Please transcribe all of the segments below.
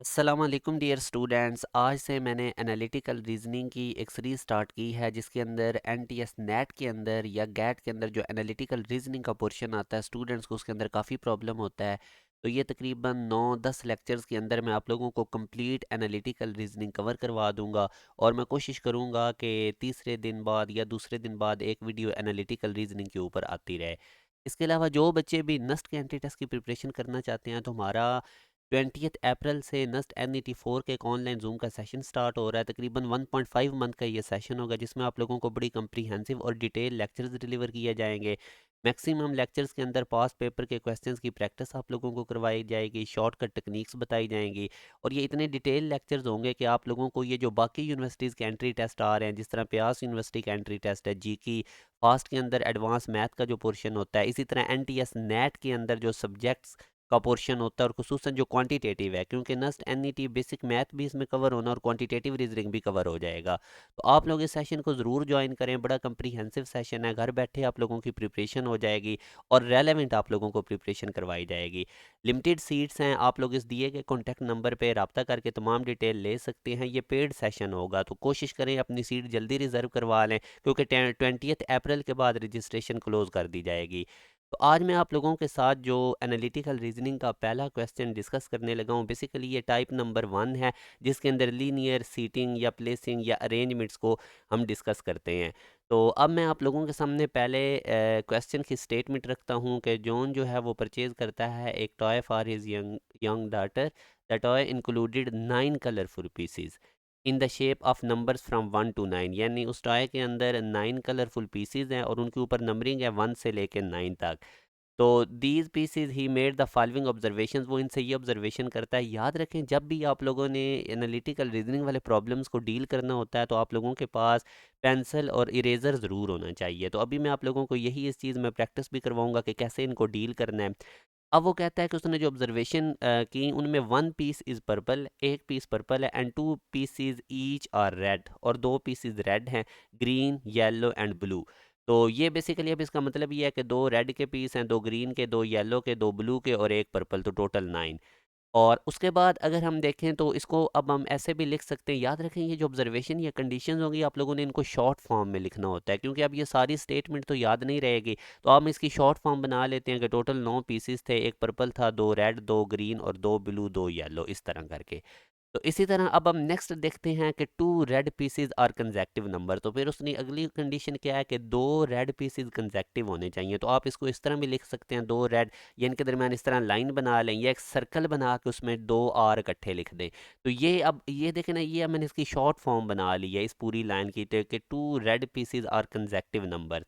अस्सलाम वालेकुम dear students. आज से मैंने एनालिटिकल रीजनिंग की एक सीरीज़ स्टार्ट की है जिसके अंदर एनटीएस नेट के अंदर या गैट के अंदर जो एनालिटिकल रीजनिंग का पोर्शन आता है स्टूडेंट्स को उसके अंदर काफ़ी प्रॉब्लम होता है। तो ये तकरीबन 9-10 लेक्चर्स के अंदर मैं आप लोगों को कंप्लीट एनालिटिकल रीजनिंग कवर करवा दूंगा और मैं कोशिश करूंगा कि तीसरे दिन बाद या दूसरे दिन बाद एक वीडियो एनालिटिकल रीजनिंग के ऊपर आती रहे। इसके अलावा जो बच्चे भी नस्ट के एंट्री टेस्ट की प्रिपरेशन करना चाहते हैं तो हमारा 20 अप्रैल से नस्ट NET 4 के एक ऑनलाइन जूम का सेशन स्टार्ट हो रहा है। तकरीबन 1.5 मंथ का ये सेशन होगा जिसमें आप लोगों को बड़ी कंप्रीहेंसिव और डिटेल लेक्चर्स डिलीवर किए जाएंगे। मैक्सिमम लेक्चर्स के अंदर पास पेपर के क्वेश्चंस की प्रैक्टिस आप लोगों को करवाई जाएगी, शॉर्टकट टेक्निक्स बताई जाएंगी और ये इतने डिटेल लेक्चर्स होंगे कि आप लोगों को ये जो बाकी यूनिवर्सिटीज़ के एंट्री टेस्ट आ रहे हैं, जिस तरह प्यास यूनिवर्सिटी का एंट्री टेस्ट है, GK फास्ट के अंदर एडवांस मैथ का जो पोर्शन होता है, इसी तरह NTS नेट के अंदर जो सब्जेक्ट्स का पोर्शन होता है और खुसूसन जो क्वांटिटेटिव है, क्योंकि नस्ट NET बेसिक मैथ भी इसमें कवर होना और क्वांटिटेटिव रीजनिंग भी कवर हो जाएगा। तो आप लोग इस सेशन को ज़रूर ज्वाइन करें। बड़ा कंप्रीहेंसिव सेशन है, घर बैठे आप लोगों की प्रिपरेशन हो जाएगी और रेलेवेंट आप लोगों को प्रिपरेशन करवाई जाएगी। लिमिटेड सीट्स हैं, आप लोग इस दिए गए कॉन्टैक्ट नंबर पर रब्ता करके तमाम डिटेल ले सकते हैं। ये पेड सेशन होगा तो कोशिश करें अपनी सीट जल्दी रिजर्व करवा लें, क्योंकि 20 अप्रैल के बाद रजिस्ट्रेशन क्लोज कर दी जाएगी। तो आज मैं आप लोगों के साथ जो एनालिटिकल रीजनिंग का पहला क्वेश्चन डिस्कस करने लगा हूँ, बेसिकली ये टाइप नंबर 1 है जिसके अंदर लीनियर सीटिंग या प्लेसिंग या अरेंजमेंट्स को हम डिस्कस करते हैं। तो अब मैं आप लोगों के सामने पहले क्वेश्चन की स्टेटमेंट रखता हूँ कि जॉन जो है वो परचेज़ करता है एक toy for his young young daughter. The toy included 9 colourful pieces in the shape of numbers from 1 to 9, यानी उस टॉय के अंदर 9 कलरफुल पीसीज हैं और उनके ऊपर नंबरिंग है 1 से लेकर 9 तक। तो these pieces he made the following observations, वो इनसे ये ऑब्जर्वेशन करता है। याद रखें, जब भी आप लोगों ने एनालिटिकल रीजनिंग वाले प्रॉब्लम्स को डील करना होता है तो आप लोगों के पास पेंसिल और इरेजर ज़रूर होना चाहिए। तो अभी मैं आप लोगों को यही इस चीज़ में प्रैक्टिस भी करवाऊंगा कि कैसे इनको डील करना है। अब वो कहता है कि उसने जो ऑब्जर्वेशन की उनमें 1 पीस इज़ पर्पल, एक पीस पर्पल है, and 2 pieces each are red, और 2 पीसीज रेड हैं, ग्रीन येलो एंड ब्लू। तो ये बेसिकली अब इसका मतलब ये है कि 2 रेड के पीस हैं, 2 ग्रीन के, 2 येलो के, 2 ब्लू के और एक पर्पल, तो टोटल 9। और उसके बाद अगर हम देखें तो इसको अब हम ऐसे भी लिख सकते हैं। याद रखें, ये जो ऑब्जर्वेशन या कंडीशंस होंगी आप लोगों ने इनको शॉर्ट फॉर्म में लिखना होता है, क्योंकि अब ये सारी स्टेटमेंट तो याद नहीं रहेगी। तो हम इसकी शॉर्ट फॉर्म बना लेते हैं कि टोटल 9 पीसेस थे, एक पर्पल था, 2 रेड, 2 ग्रीन और 2 ब्लू, 2 येलो, इस तरह करके। तो इसी तरह अब हम नेक्स्ट देखते हैं कि 2 red pieces are consecutive number. तो फिर उसने अगली कंडीशन क्या है कि 2 रेड पीसेज कंजेक्टिव होने चाहिए। तो आप इसको इस तरह भी लिख सकते हैं, 2 रेड, या इनके दरमियान इस तरह लाइन बना लें या एक सर्कल बना के उसमें 2 R इकट्ठे लिख दें। तो ये अब ये देखें ना, ये अब मैंने इसकी शॉर्ट फॉर्म बना ली है इस पूरी लाइन की, तो कि 2 red pieces are consecutive number.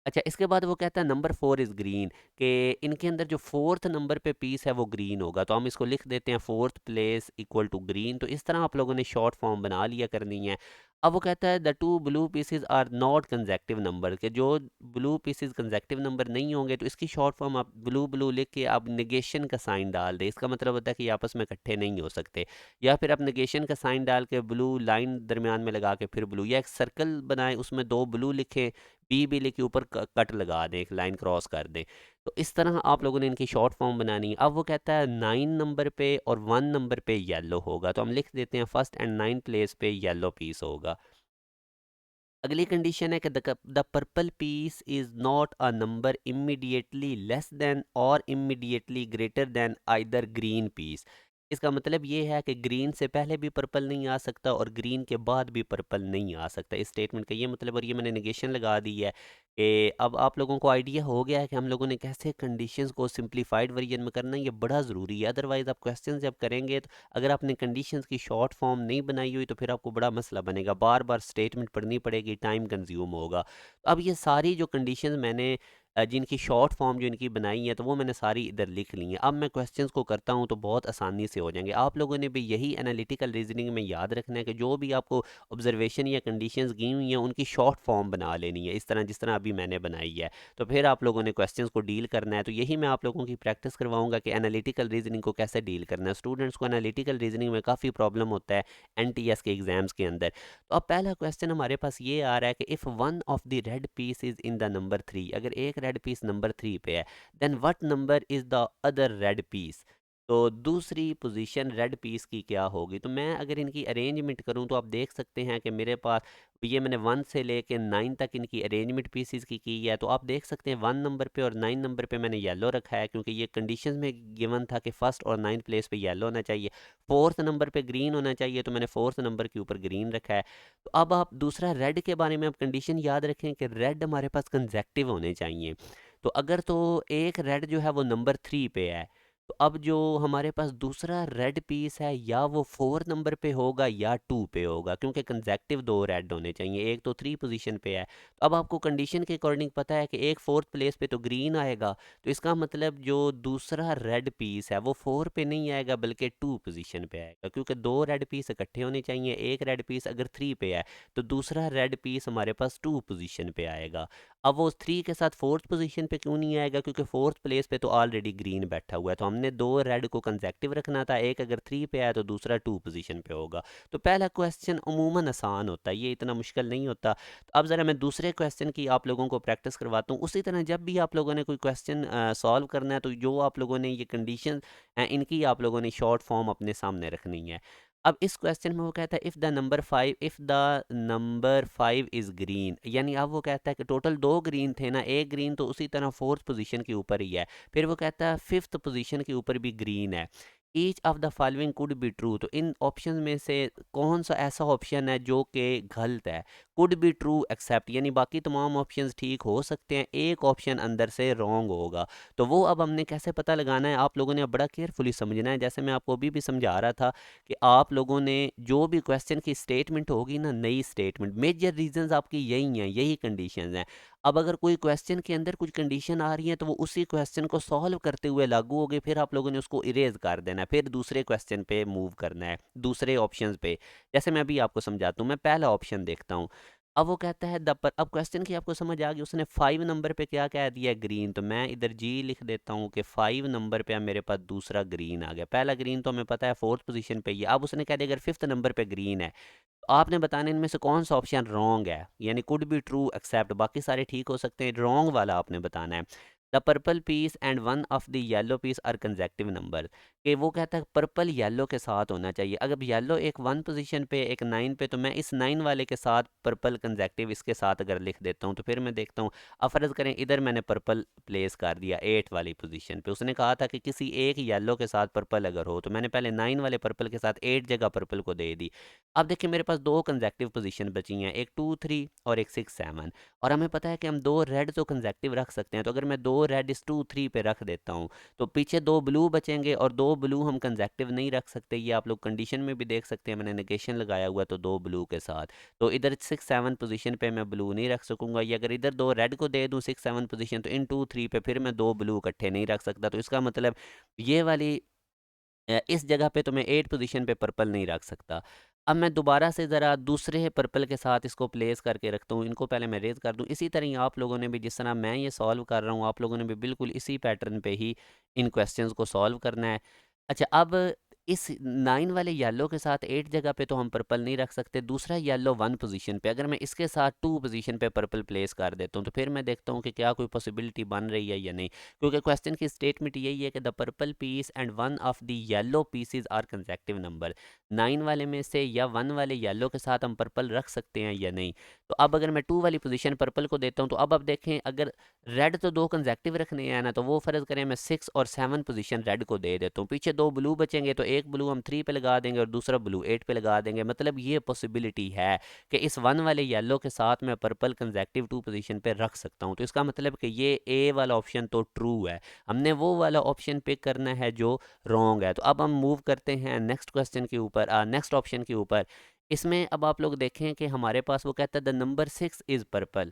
अच्छा, इसके बाद वो कहता है नंबर 4 इज़ ग्रीन, कि इनके अंदर जो फोर्थ नंबर पे पीस है वो ग्रीन होगा। तो हम इसको लिख देते हैं fourth place equal to green. तो इस तरह आप लोगों ने शॉर्ट फॉर्म बना लिया करनी है। अब वो कहता है the 2 blue pieces are not consecutive number, के जो ब्लू पीसेज कंजेक्टिव नंबर नहीं होंगे। तो इसकी शॉर्ट फॉर्म आप ब्लू ब्लू लिख के आप नेगेशन का साइन डाल दें। इसका मतलब होता है कि ये आपस में इकट्ठे नहीं हो सकते। या फिर आप नेगेशन का साइन डाल के ब्लू लाइन दरमियान में लगा के फिर ब्लू, या एक सर्कल बनाएं उसमें 2 ब्लू लिखें, बी लिखे, ऊपर कट लगा दें, एक लाइन क्रॉस कर दें। तो इस तरह आप लोगों ने इनकी शॉर्ट फॉर्म बनानी है। अब वो कहता है 9 नंबर पे और 1 नंबर पे येलो होगा। तो हम लिख देते हैं फर्स्ट एंड 9 प्लेस पे येलो पीस होगा। अगली कंडीशन है कि the purple piece is not a number immediately less than और immediately greater than either green piece. इसका मतलब ये है कि ग्रीन से पहले भी पर्पल नहीं आ सकता और ग्रीन के बाद भी पर्पल नहीं आ सकता। इस स्टेटमेंट का ये मतलब, और ये मैंने नेगेशन लगा दी है कि अब आप लोगों को आइडिया हो गया है कि हम लोगों ने कैसे कंडीशंस को सिंप्लीफाइड वर्जन में करना है। ये बड़ा ज़रूरी है, अदरवाइज़ आप क्वेश्चन जब करेंगे तो अगर आपने कंडीशंस की शॉर्ट फॉर्म नहीं बनाई हुई तो फिर आपको बड़ा मसला बनेगा, बार बार स्टेटमेंट पढ़नी पड़ेगी, टाइम कंज्यूम होगा। तो अब ये सारी जो कंडीशंस मैंने जिनकी शॉर्ट फॉर्म जो इनकी बनाई है तो वो मैंने सारी इधर लिख ली हैं। अब मैं क्वेश्चंस को करता हूँ तो बहुत आसानी से हो जाएंगे। आप लोगों ने भी यही एनालिटिकल रीजनिंग में याद रखना है कि जो भी आपको ऑब्जर्वेशन या कंडीशंस दी हुई हैं उनकी शॉर्ट फॉर्म बना लेनी है, इस तरह जिस तरह अभी मैंने बनाई है। तो फिर आप लोगों ने क्वेश्चंस को डील करना है। तो यही मैं आप लोगों की प्रैक्टिस करवाऊंगा कि एनालिटिकल रीजनिंग को कैसे डील करना है। स्टूडेंट्स को एनालिटिकल रीजनिंग में काफ़ी प्रॉब्लम होता है NTS के एग्जाम्स के अंदर। तो अब पहला क्वेश्चन हमारे पास ये आ रहा है कि if one of the red piece is in the number 3, अगर एक रेड पीस नंबर 3 पे है, then what number is the other red piece. तो दूसरी पोजीशन रेड पीस की क्या होगी? तो मैं अगर इनकी अरेंजमेंट करूं तो आप देख सकते हैं कि मेरे पास ये मैंने 1 से लेके 9 तक इनकी अरेंजमेंट पीसीस की है। तो आप देख सकते हैं 1 नंबर पे और 9 नंबर पे मैंने येलो रखा है, क्योंकि ये कंडीशंस में गिवन था कि फर्स्ट और 9th प्लेस पे येलो होना चाहिए, फोर्थ नंबर पे ग्रीन होना चाहिए, तो मैंने फोर्थ नंबर के ऊपर ग्रीन रखा है। तो अब आप दूसरा रेड के बारे में आप कंडीशन याद रखें कि रेड हमारे पास कंजेक्टिव होने चाहिए। तो अगर तो एक रेड जो है वो नंबर 3 पे है, तो अब जो हमारे पास दूसरा रेड पीस है या वो 4 नंबर पे होगा या 2 पे होगा, क्योंकि कंजेक्टिव दो रेड होने चाहिए, एक तो 3 पोजीशन पे है। तो अब आपको कंडीशन के अकॉर्डिंग पता है कि एक फोर्थ प्लेस पे तो ग्रीन आएगा, तो इसका मतलब जो दूसरा रेड पीस है वो 4 पे नहीं आएगा बल्कि 2 पोजीशन पे आएगा, क्योंकि दो रेड पीस इकट्ठे होने चाहिए। एक रेड पीस अगर 3 पे है तो दूसरा रेड पीस हमारे पास 2 पोजीशन पे आएगा। अब वो 3 के साथ फोर्थ पोजीशन पे क्यों नहीं आएगा? क्योंकि फोर्थ प्लेस पे तो ऑलरेडी ग्रीन बैठा हुआ है, तो हमने दो रेड को कंसेक्टिव रखना था, एक अगर 3 पे आया तो दूसरा 2 पोजीशन पे होगा। तो पहला क्वेश्चन अमूमन आसान होता है, ये इतना मुश्किल नहीं होता। तो अब ज़रा मैं दूसरे क्वेश्चन की आप लोगों को प्रैक्टिस करवाता हूँ। उसी तरह जब भी आप लोगों ने कोई क्वेश्चन सॉल्व करना है, तो जो आप लोगों ने ये कंडीशन इनकी आप लोगों ने शॉर्ट फॉर्म अपने सामने रखनी है। अब इस क्वेश्चन में वो कहता है if the number 5 is green, यानी अब वो कहता है कि टोटल दो ग्रीन थे ना, एक ग्रीन तो उसी तरह फोर्थ पोजीशन के ऊपर ही है, फिर वो कहता है फिफ्थ पोजीशन के ऊपर भी ग्रीन है। Each of the following could be true, तो इन ऑप्शन में से कौन सा ऐसा ऑप्शन है जो कि गलत है? कुड बी ट्रू एक्सेप्ट, यानी बाकी तमाम ऑप्शंस ठीक हो सकते हैं, एक ऑप्शन अंदर से रॉन्ग होगा। तो वो अब हमने कैसे पता लगाना है? आप लोगों ने अब बड़ा केयरफुली समझना है। जैसे मैं आपको अभी भी समझा रहा था कि आप लोगों ने जो भी क्वेश्चन की स्टेटमेंट होगी ना, नई स्टेटमेंट, मेजर रीजंस आपकी यही हैं, यही कंडीशंस हैं। अब अगर कोई क्वेश्चन के अंदर कुछ कंडीशन आ रही है तो वो उसी क्वेश्चन को सॉल्व करते हुए लागू होगी, फिर आप लोगों ने उसको इरेज कर देना है, फिर दूसरे क्वेश्चन पे मूव करना है, दूसरे ऑप्शंस पे। जैसे मैं अभी आपको समझाता हूँ, मैं पहला ऑप्शन देखता हूँ। अब वो कहता है द पर, अब क्वेश्चन की आपको समझ आ गई, उसने 5 नंबर पे क्या कह दिया? ग्रीन। तो मैं इधर जी लिख देता हूँ कि 5 नंबर पे अब मेरे पास दूसरा ग्रीन आ गया। पहला ग्रीन तो हमें पता है फोर्थ पोजीशन पे ही है। अब उसने कह दिया अगर फिफ्थ नंबर पे ग्रीन है, तो आपने बताना इनमें से कौन सा ऑप्शन रॉन्ग है, यानी कुड बी ट्रू एक्सेप्ट, बाकी सारे ठीक हो सकते हैं, रॉन्ग वाला आपने बताना है। The purple piece and one of the yellow piece are consecutive number, कि वो कहता है पर्पल येलो के साथ होना चाहिए। अगर येलो एक 1 पोजीशन पे एक 9 पे, तो मैं इस 9 वाले के साथ पर्पल कंजेक्टिव इसके साथ अगर लिख देता हूँ, तो फिर मैं देखता हूँ, अब फर्ज करें इधर मैंने पर्पल प्लेस कर दिया 8 वाली पोजीशन पे। उसने कहा था कि किसी एक येलो के साथ पर्पल अगर हो, तो मैंने पहले 9 वाले पर्पल के साथ 8 जगह पर्पल को दे दी। अब देखिए मेरे पास दो कंजेक्टिव पोजीशन बची हैं, एक 2 3 और एक 6 7, और हमें पता है कि हम दो रेड तो कंजेक्टिव रख सकते हैं। तो अगर मैं दो रेड इस 2 3 पे रख देता हूँ, तो पीछे दो ब्लू बचेंगे, और दो ब्लू हम कंजेक्टिव नहीं रख सकते, ये आप लोग कंडीशन में भी देख सकते हैं, मैंने नेगेशन लगाया हुआ तो दो ब्लू के साथ। तो इधर 6 7 पोजीशन पे मैं ब्लू नहीं रख सकूंगा, या अगर इधर दो रेड को दे दूँ 6 7 पोजीशन, तो इन 2 3 पे फिर मैं दो ब्लू इकट्ठे नहीं रख सकता। तो इसका मतलब ये वाली इस जगह पे तो मैं 8 पोजीशन पे पर्पल नहीं रख सकता। अब मैं दोबारा से ज़रा दूसरे पर्पल के साथ इसको प्लेस करके रखता हूँ, इनको पहले मैं रेज़ कर दूँ। इसी तरह ही आप लोगों ने भी, जिस तरह मैं ये सॉल्व कर रहा हूँ, आप लोगों ने भी बिल्कुल इसी पैटर्न पे ही इन क्वेश्चंस को सॉल्व करना है। अच्छा, अब इस 9 वाले येलो के साथ 8 जगह पे तो हम पर्पल नहीं रख सकते। दूसरा येलो 1 पोजीशन पे, अगर मैं इसके साथ 2 पोजीशन पे पर्पल प्लेस कर देता हूँ, तो फिर मैं देखता हूँ कि क्या कोई पॉसिबिलिटी बन रही है या नहीं, क्योंकि क्वेश्चन की स्टेटमेंट यही है कि the purple piece and one of the yellow pieces are consecutive number. 9 वाले में से या 1 वाले येलो के साथ हम पर्पल रख सकते हैं या नहीं। तो अब अगर मैं 2 वाली पोजीशन पर्पल को देता हूँ, तो अब देखें, अगर रेड तो दो कंजेक्टिव रखने हैं ना, तो वो फ़र्ज़ करें मैं 6 और 7 पोजीशन रेड को दे देता हूँ, पीछे दो ब्लू बचेंगे, तो एक ब्लू हम 3 पे लगा देंगे और दूसरा ब्लू 8 पे लगा देंगे। मतलब ये पॉसिबिलिटी है कि इस 1 वाले येलो के साथ मैं पर्पल कंजेक्टिव 2 पोजीशन पे रख सकता हूँ। तो इसका मतलब कि ये ए वाला ऑप्शन तो ट्रू है, हमने वो वाला ऑप्शन पिक करना है जो रॉन्ग है। तो अब हम मूव करते हैं नेक्स्ट क्वेश्चन के ऊपर, नेक्स्ट ऑप्शन के ऊपर। इसमें अब आप लोग देखें कि हमारे पास वो कहता है द नंबर 6 इज़ पर्पल।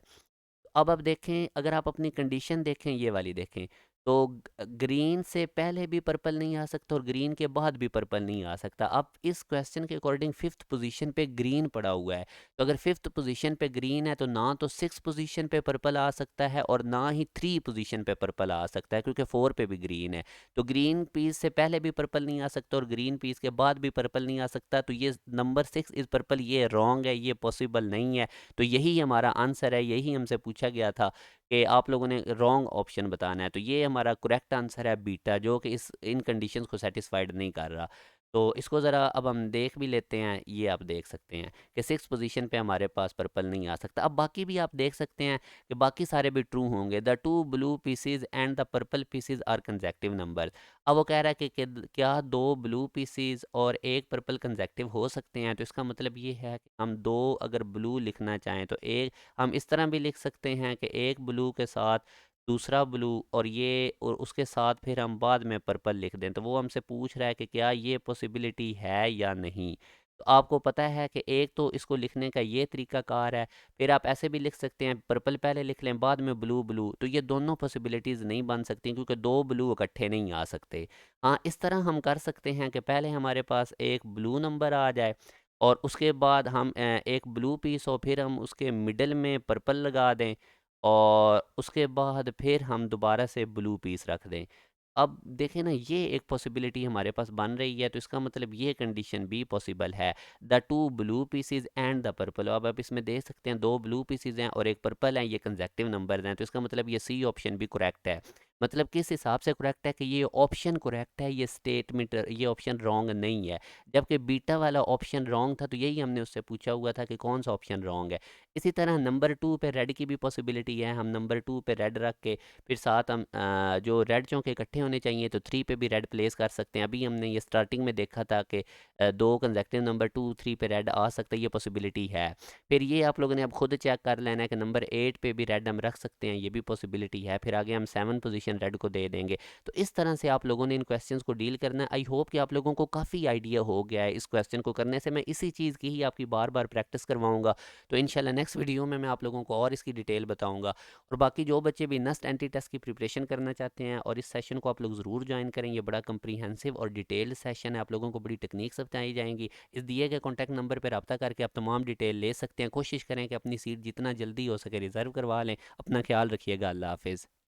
अब देखें, अगर आप अपनी कंडीशन देखें, ये वाली देखें, तो ग्रीन से पहले भी पर्पल नहीं आ सकता और ग्रीन के बाद भी पर्पल नहीं आ सकता। अब इस क्वेश्चन के अकॉर्डिंग फिफ्थ पोजीशन पे ग्रीन पड़ा हुआ है, तो अगर फिफ्थ पोजीशन पे ग्रीन है, तो ना तो सिक्स पोजीशन पे पर्पल आ सकता है और ना ही 3 पोजीशन पे पर्पल आ सकता है, क्योंकि 4 पे भी ग्रीन है। तो ग्रीन पीस से पहले भी पर्पल नहीं आ सकता और ग्रीन पीस के बाद भी पर्पल नहीं आ सकता। तो ये नंबर 6 इज़ पर्पल, ये रॉन्ग है, ये पॉसिबल नहीं है। तो यही हमारा आंसर है, यही हमसे पूछा गया था कि आप लोगों ने रॉन्ग ऑप्शन बताना है। तो ये हमारा करेक्ट आंसर है बीटा, जो कि इस इन कंडीशंस को सेटिस्फाइड नहीं कर रहा। तो इसको ज़रा अब हम देख भी लेते हैं। ये आप देख सकते हैं कि सिक्स पोजीशन पे हमारे पास पर्पल नहीं आ सकता। अब बाकी भी आप देख सकते हैं कि बाकी सारे भी ट्रू होंगे। The two blue pieces and the purple pieces are consecutive number. अब वो कह रहा है कि क्या दो ब्लू पीसीज और एक पर्पल कंजेक्टिव हो सकते हैं। तो इसका मतलब ये है कि हम दो अगर ब्लू लिखना चाहें तो एक हम इस तरह भी लिख सकते हैं कि एक ब्लू के साथ दूसरा ब्लू, और ये और उसके साथ फिर हम बाद में पर्पल लिख दें। तो वो हमसे पूछ रहा है कि क्या ये पॉसिबिलिटी है या नहीं। तो आपको पता है कि एक तो इसको लिखने का ये तरीकाकार है। फिर आप ऐसे भी लिख सकते हैं, पर्पल पहले लिख लें बाद में ब्लू ब्लू। तो ये दोनों पॉसिबिलिटीज़ नहीं बन सकती क्योंकि दो ब्लू इकट्ठे नहीं आ सकते। हाँ, इस तरह हम कर सकते हैं कि पहले हमारे पास एक ब्लू नंबर आ जाए और उसके बाद हम एक ब्लू पीस हो, फिर हम उसके मिडल में पर्पल लगा दें और उसके बाद फिर हम दोबारा से ब्लू पीस रख दें। अब देखें ना, ये एक पॉसिबिलिटी हमारे पास बन रही है। तो इसका मतलब ये कंडीशन भी पॉसिबल है। The two blue pieces and the purple. अब आप इसमें देख सकते हैं दो ब्लू पीसीज हैं और एक पर्पल है, ये कंजेक्टिव नंबर हैं। तो इसका मतलब ये सी ऑप्शन भी करेक्ट है। मतलब किस हिसाब से करेक्ट है कि ये ऑप्शन करेक्ट है, ये स्टेटमेंट, ये ऑप्शन रॉन्ग नहीं है। जबकि बीटा वाला ऑप्शन रॉन्ग था, तो यही हमने उससे पूछा हुआ था कि कौन सा ऑप्शन रॉन्ग है। इसी तरह नंबर टू पे रेड की भी पॉसिबिलिटी है। हम नंबर टू पे रेड रख के फिर साथ हम जो रेड चौके इकट्ठे होने चाहिए तो थ्री पे भी रेड प्लेस कर सकते हैं। अभी हमने ये स्टार्टिंग में देखा था कि दो कंजेक्टिव नंबर टू थ्री पे रेड आ सकता है, ये पॉसिबिलिटी है। फिर ये आप लोगों ने अब खुद चेक कर लेना है कि नंबर एट पे भी रेड हम रख सकते हैं, ये भी पॉसिबिलिटी है। फिर आगे हम सेवन पोजीशन रेड को दे देंगे। तो इस तरह से आप लोगों ने इन क्वेश्चंस को डील करना है। आई होप कि आप लोगों को काफ़ी आइडिया हो गया है इस क्वेश्चन को करने से। मैं इसी चीज़ की ही आपकी बार बार प्रैक्टिस करवाऊंगा। तो इंशाल्लाह नेक्स्ट वीडियो में मैं आप लोगों को और इसकी डिटेल बताऊंगा। और बाकी जो बच्चे भी नस्ट एंटी टेस्ट की प्रिपरेशन करना चाहते हैं और इस सेशन को आप लोग ज़रूर ज्वाइन करें। ये बड़ा कंप्रीहेंसिव और डिटेल्ड सेशन है, आप लोगों को बड़ी टेक्निक्स बताई जाएंगी। इस दिए गए कॉन्टैक्ट नंबर पर रब्ता करके आप तमाम डिटेल ले सकते हैं। कोशिश करें कि अपनी सीट जितना जल्दी हो सके रिज़र्व करवा लें। अपना ख्याल रखिएगा। अल्लाह हाफिज़।